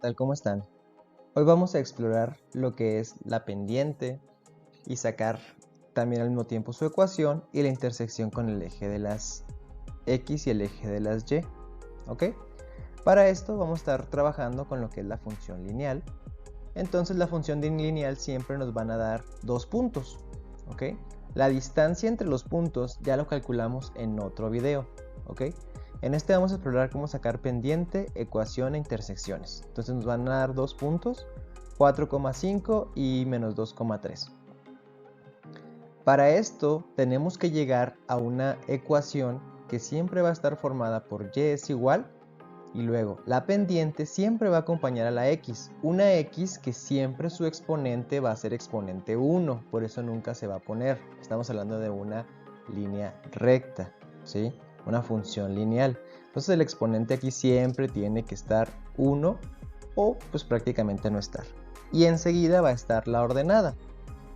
tal? ¿Cómo están? Hoy vamos a explorar lo que es la pendiente y sacar también al mismo tiempo su ecuación y la intersección con el eje de las X y el eje de las Y. ¿Ok? Para esto vamos a estar trabajando con lo que es la función lineal. Entonces la función lineal siempre nos van a dar dos puntos. ¿Ok? La distancia entre los puntos ya lo calculamos en otro video. ¿Ok? En este vamos a explorar cómo sacar pendiente, ecuación e intersecciones. Entonces nos van a dar dos puntos, 4,5 y menos 2,3. Para esto tenemos que llegar a una ecuación que siempre va a estar formada por y es igual y luego la pendiente siempre va a acompañar a la x. Una x que siempre su exponente va a ser exponente 1, por eso nunca se va a poner. Estamos hablando de una línea recta, ¿sí? Una función lineal. Entonces el exponente aquí siempre tiene que estar 1 o pues prácticamente no estar. Y enseguida va a estar la ordenada,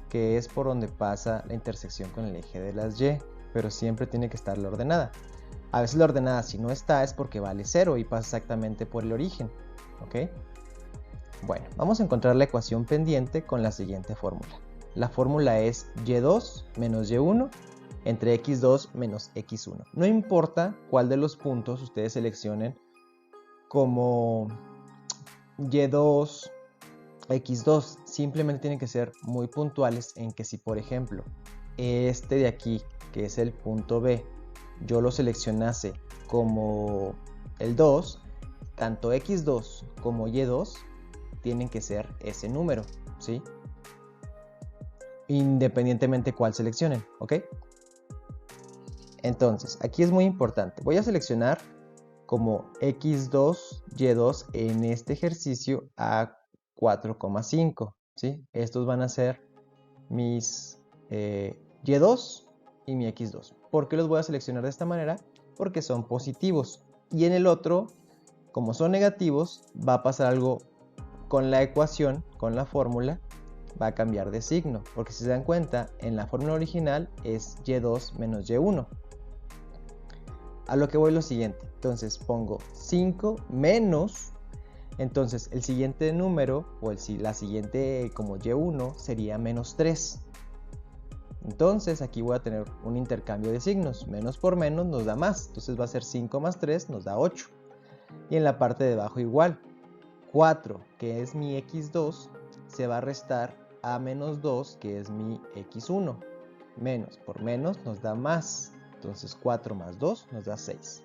que es por donde pasa la intersección con el eje de las y, pero siempre tiene que estar la ordenada. A veces la ordenada si no está es porque vale 0 y pasa exactamente por el origen, ¿ok? Bueno, vamos a encontrar la ecuación pendiente con la siguiente fórmula. La fórmula es y2 menos y1 entre x2 menos x1. No importa cuál de los puntos ustedes seleccionen como y2, x2, simplemente tienen que ser muy puntuales en que si por ejemplo este de aquí, que es el punto B, yo lo seleccionase como el 2, tanto x2 como y2 tienen que ser ese número, ¿sí? Independientemente cuál seleccionen, ¿ok? Entonces, aquí es muy importante. Voy a seleccionar como x2, y2 en este ejercicio a 4,5, ¿sí? Estos van a ser mis y2 y mi x2. ¿Por qué los voy a seleccionar de esta manera? Porque son positivos. Y en el otro, como son negativos, va a pasar algo con la ecuación, con la fórmula, va a cambiar de signo. Porque si se dan cuenta, en la fórmula original es y2 menos y1. A lo que voy lo siguiente. Entonces pongo 5 menos. Entonces el siguiente número, o la siguiente como y1, sería menos 3. Entonces aquí voy a tener un intercambio de signos. Menos por menos nos da más. Entonces va a ser 5 más 3 nos da 8. Y en la parte de abajo igual. 4, que es mi x2, se va a restar a menos 2, que es mi x1. Menos por menos nos da más. Entonces 4 más 2 nos da 6.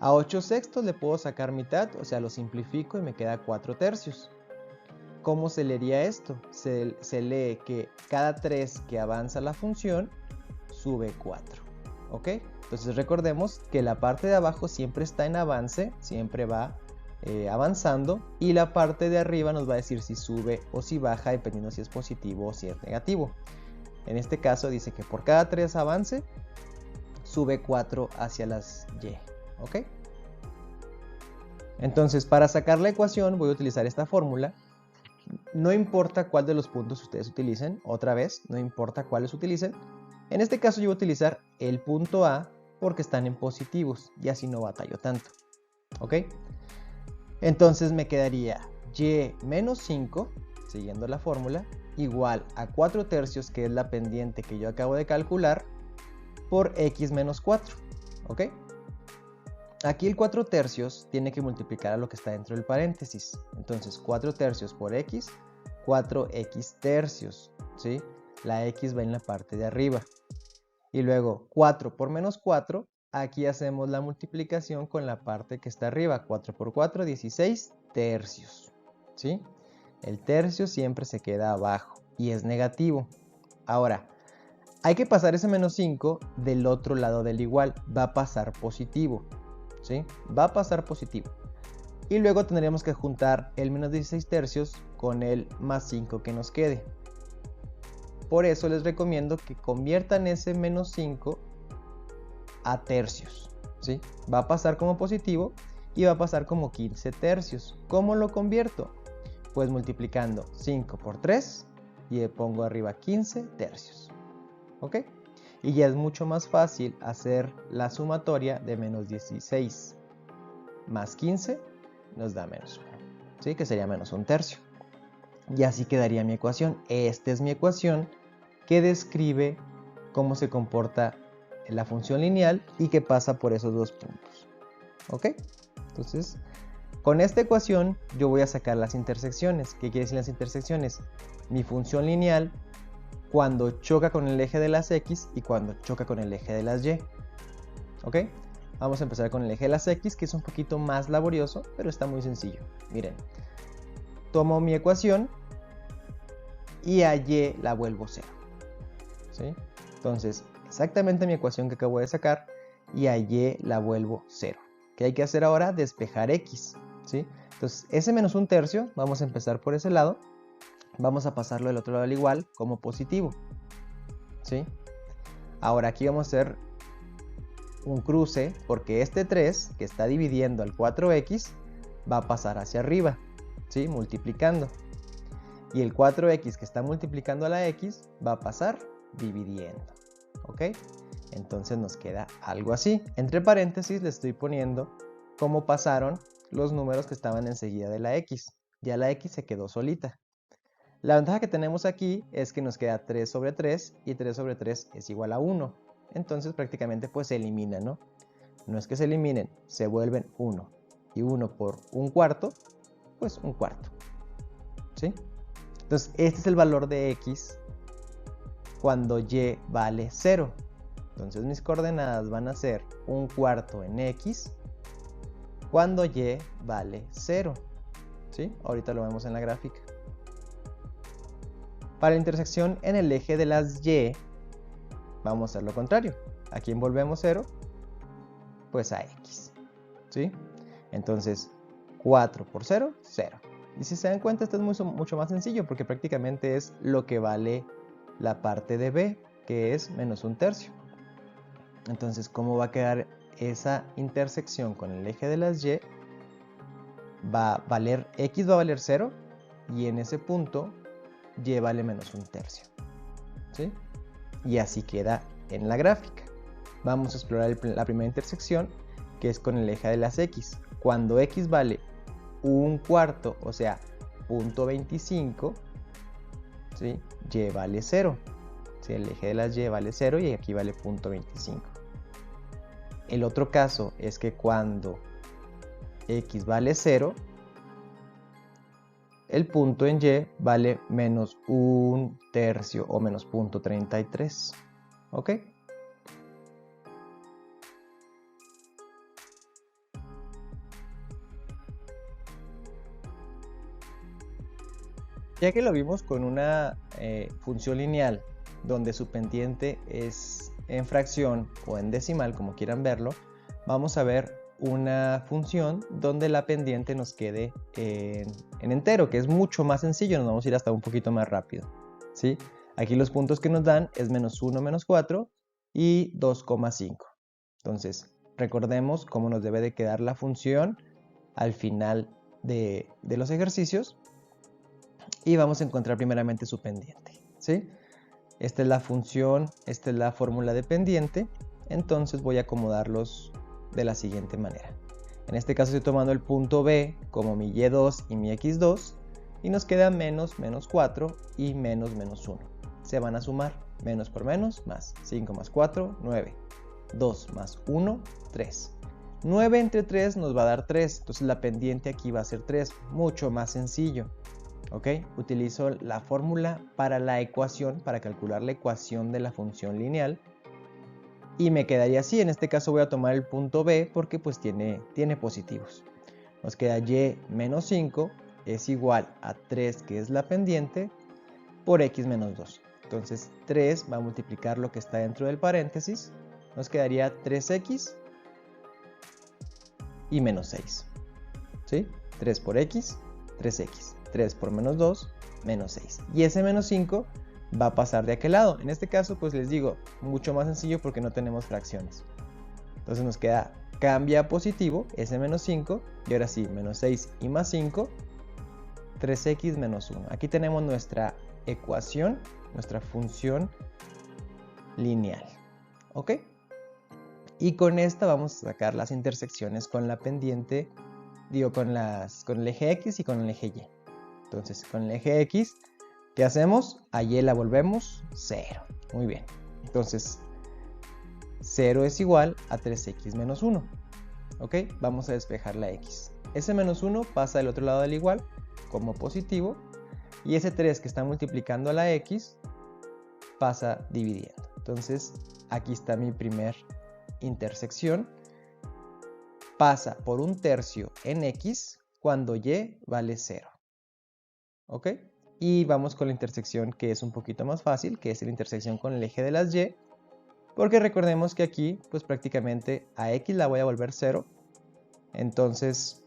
A 8 sextos le puedo sacar mitad, o sea, lo simplifico y me queda 4 tercios. ¿Cómo se leería esto? Se lee que cada 3 que avanza la función sube 4. ¿Ok? Entonces recordemos que la parte de abajo siempre está en avance, siempre va avanzando, y la parte de arriba nos va a decir si sube o si baja, dependiendo si es positivo o si es negativo. En este caso dice que por cada 3 avance, sube 4 hacia las y. ¿Ok? Entonces, para sacar la ecuación voy a utilizar esta fórmula. No importa cuál de los puntos ustedes utilicen, otra vez, no importa cuáles utilicen. En este caso yo voy a utilizar el punto A porque están en positivos y así no batallo tanto. ¿Ok? Entonces me quedaría y menos 5, siguiendo la fórmula, igual a 4 tercios, que es la pendiente que yo acabo de calcular, por x menos 4. ¿Ok? Aquí el 4 tercios tiene que multiplicar a lo que está dentro del paréntesis. Entonces 4 tercios por x, 4x tercios, ¿sí? La x va en la parte de arriba. Y luego 4 por menos 4, aquí hacemos la multiplicación con la parte que está arriba. 4 por 4, 16 tercios, ¿sí? El tercio siempre se queda abajo y es negativo. Ahora, hay que pasar ese menos 5 del otro lado del igual. Va a pasar positivo. ¿Sí? Va a pasar positivo. Y luego tendríamos que juntar el menos 16 tercios con el más 5 que nos quede. Por eso les recomiendo que conviertan ese menos 5 a tercios. ¿Sí? Va a pasar como positivo y va a pasar como 15 tercios. ¿Cómo lo convierto? Pues multiplicando 5 por 3 y le pongo arriba 15 tercios. ¿Ok? Y ya es mucho más fácil hacer la sumatoria de menos 16 más 15 nos da menos 1. ¿sí? Que sería menos un tercio. Y así quedaría mi ecuación. Esta es mi ecuación que describe cómo se comporta la función lineal y que pasa por esos dos puntos. ¿Ok? Entonces, con esta ecuación yo voy a sacar las intersecciones. ¿Qué quiere decir las intersecciones? Mi función lineal cuando choca con el eje de las X y cuando choca con el eje de las Y. ¿Ok? Vamos a empezar con el eje de las X, que es un poquito más laborioso, pero está muy sencillo. Miren, tomo mi ecuación y a Y la vuelvo 0. ¿Sí? Entonces, exactamente mi ecuación que acabo de sacar y a Y la vuelvo 0. ¿Qué hay que hacer ahora? Despejar X. ¿Sí? Entonces, ese menos un tercio, vamos a empezar por ese lado. Vamos a pasarlo del otro lado al igual como positivo. ¿Sí? Ahora aquí vamos a hacer un cruce porque este 3 que está dividiendo al 4x va a pasar hacia arriba, ¿sí? Multiplicando. Y el 4x que está multiplicando a la x va a pasar dividiendo. ¿Ok? Entonces nos queda algo así. Entre paréntesis le estoy poniendo cómo pasaron los números que estaban enseguida de la x. Ya la x se quedó solita. La ventaja que tenemos aquí es que nos queda 3 sobre 3 y 3 sobre 3 es igual a 1. Entonces prácticamente pues se eliminan, ¿no? No es que se eliminen, se vuelven 1. Y 1 por un cuarto, pues un cuarto. ¿Sí? Entonces este es el valor de x cuando y vale 0. Entonces mis coordenadas van a ser un cuarto en x cuando y vale 0. ¿Sí? Ahorita lo vemos en la gráfica. Para la intersección en el eje de las y, vamos a hacer lo contrario. ¿A quién volvemos 0? Pues a x. ¿Sí? Entonces, 4 por 0, 0. Y si se dan cuenta, esto es mucho más sencillo porque prácticamente es lo que vale la parte de b, que es menos un tercio. Entonces, ¿cómo va a quedar esa intersección con el eje de las y? Va a valer, x va a valer 0 y en ese punto y vale menos un tercio. ¿Sí? Y así queda en la gráfica. Vamos a explorar la primera intersección, que es con el eje de las x. Cuando x vale un cuarto, o sea, 0.25, ¿sí? Y vale 0. ¿Sí? El eje de las y vale 0 y aquí vale 0.25. El otro caso es que cuando x vale 0, el punto en y vale menos un tercio o menos 0.33. ¿Ok? Ya que lo vimos con una función lineal donde su pendiente es en fracción o en decimal, como quieran verlo, vamos a ver una función donde la pendiente nos quede en entero, que es mucho más sencillo, nos vamos a ir hasta un poquito más rápido. ¿Sí? Aquí los puntos que nos dan es menos 1, menos 4 y 2,5. Entonces, recordemos cómo nos debe de quedar la función al final de los ejercicios. Y vamos a encontrar primeramente su pendiente, ¿sí? Esta es la función, esta es la fórmula de pendiente, entonces voy a acomodarlos de la siguiente manera. En este caso estoy tomando el punto B como mi y2 y mi x2 y nos queda menos, menos 4 y menos, menos 1. Se van a sumar menos por menos, más 5 más 4, 9. 2 más 1, 3. 9 entre 3 nos va a dar 3, entonces la pendiente aquí va a ser 3, mucho más sencillo. ¿Ok? Utilizo la fórmula para la ecuación, para calcular la ecuación de la función lineal. Y me quedaría así, en este caso voy a tomar el punto B porque pues tiene positivos. Nos queda y menos 5 es igual a 3, que es la pendiente, por x menos 2. Entonces 3 va a multiplicar lo que está dentro del paréntesis. Nos quedaría 3x y menos 6. ¿Sí? 3 por x, 3x. 3 por menos 2, menos 6. Y ese menos 5 va a pasar de aquel lado. En este caso, pues les digo, mucho más sencillo porque no tenemos fracciones. Entonces nos queda, cambia a positivo, ese menos 5, y ahora sí, menos 6 y más 5, 3x menos 1. Aquí tenemos nuestra ecuación, nuestra función lineal. ¿Ok? Y con esta vamos a sacar las intersecciones con la pendiente con el eje X y con el eje Y. Entonces, con el eje X, ¿qué hacemos? A Y la volvemos 0. Muy bien. Entonces, 0 es igual a 3x menos 1. ¿Ok? Vamos a despejar la X. Ese menos 1 pasa del otro lado del igual como positivo. Y ese 3 que está multiplicando a la X pasa dividiendo. Entonces, aquí está mi primer intersección. Pasa por 1/3 en X cuando Y vale 0. ¿Ok? Y vamos con la intersección que es un poquito más fácil, que es la intersección con el eje de las Y. Porque recordemos que aquí, pues prácticamente a X la voy a volver 0. Entonces,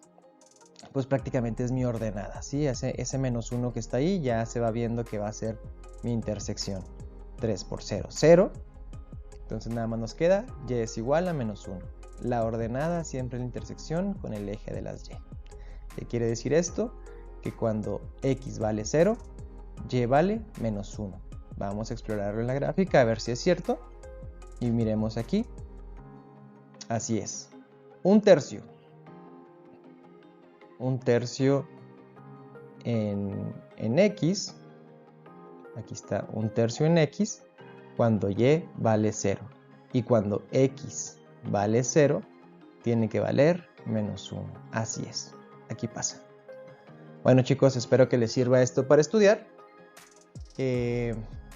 pues prácticamente es mi ordenada, ¿sí? Ese menos 1 que está ahí ya se va viendo que va a ser mi intersección. 3 por 0, 0. Entonces nada más nos queda Y es igual a menos 1. La ordenada siempre es la intersección con el eje de las Y. ¿Qué quiere decir esto? Que cuando X vale 0, Y vale menos 1. Vamos a explorarlo en la gráfica a ver si es cierto. Y miremos aquí. Así es. 1/3. 1/3 en X. Aquí está 1/3 en X cuando Y vale 0. Y cuando X vale 0, tiene que valer menos 1. Así es. Aquí pasa. Bueno chicos, espero que les sirva esto para estudiar.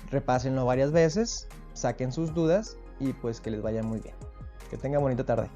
Repásenlo varias veces, saquen sus dudas y pues que les vaya muy bien. Que tengan bonita tarde.